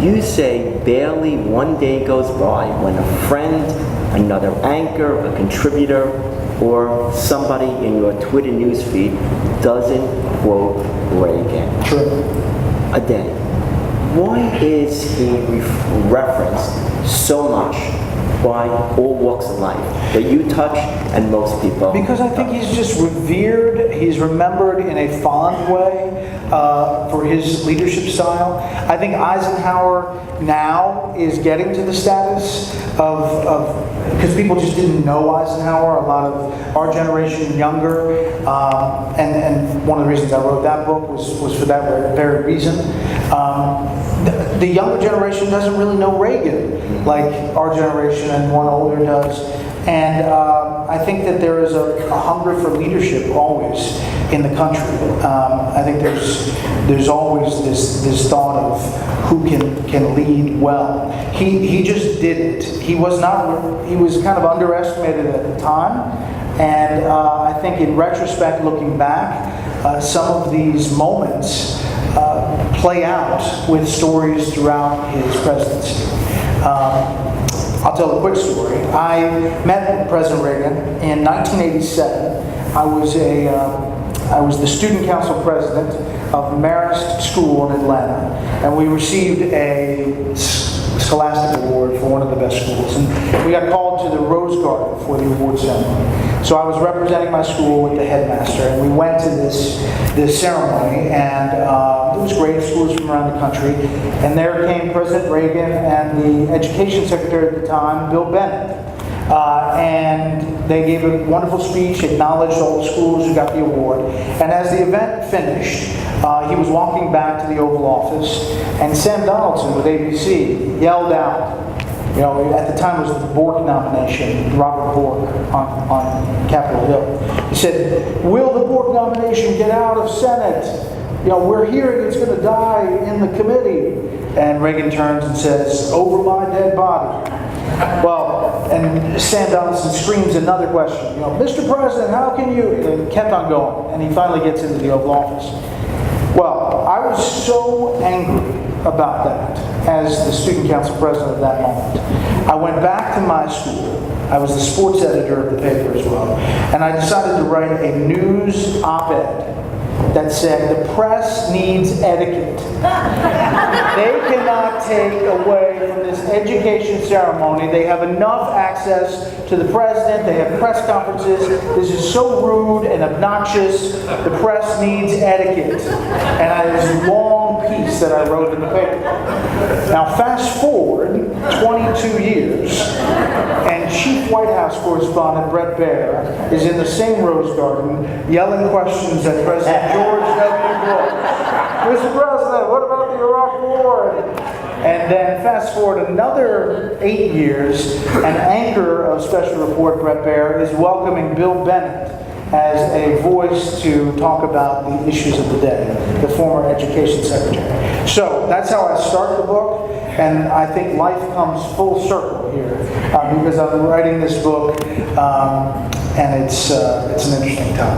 You say barely one day goes by when a friend, another anchor, a contributor, or somebody in your Twitter newsfeed doesn't quote Reagan. True. A day. Why is he referenced so much by all walks of life that you touch and most people? Because I think he's just revered, he's remembered in a fond way for his leadership style. I think Eisenhower now is getting to the status of because people just didn't know Eisenhower, a lot of our generation younger, and one of the reasons I wrote that book was for that very reason. The younger generation doesn't really know Reagan like our generation and one older does. And I think that there is a hunger for leadership always in the country. I think there's always this thought of who can lead well. He just didn't. He was kind of underestimated at the time. And I think in retrospect, looking back, some of these moments play out with stories throughout his presidency. I'll tell a quick story. I met President Reagan in 1987. I was the student council president of Marist School in Atlanta, and we received a Scholastic Award for one of the best schools. And we got called to the Rose Garden for the award ceremony. So I was representing my school with the headmaster, and we went to this ceremony, and it was great. Schools from around the country, and there came President Reagan and the education secretary at the time, Bill Bennett, and they gave a wonderful speech, acknowledged all the schools who got the award. And as the event finished, he was walking back to the Oval Office, and Sam Donaldson with ABC yelled out, at the time it was the Bork nomination, Robert Bork on Capitol Hill. He said, "Will the Bork nomination get out of Senate? We're hearing it's going to die in the committee." And Reagan turns and says, "Over my dead body." Well, and Sam Donaldson screams another question, "Mr. President, how can you?" And kept on going, and he finally gets into the Oval Office. Well, I was so angry about that as the student council president of that moment. I went back to my school. I was the sports editor of the paper as well. And I decided to write a news op-ed that said, "The press needs etiquette. They cannot take away from this education ceremony. They have enough access to the president. They have press conferences. This is so rude and obnoxious. The press needs etiquette." And I had this long piece that I wrote in the paper. Now fast forward 22 years, and Chief White House Correspondent Bret Baier is in the same Rose Garden yelling questions at President George W. Bush. "Mr. President, what about the Iraq War?" And then fast forward another 8 years, an anchor of Special Report Bret Baier is welcoming Bill Bennett as a voice to talk about the issues of the day, the former education secretary. So that's how I start the book, and I think life comes full circle here because I'm writing this book, and it's an interesting time.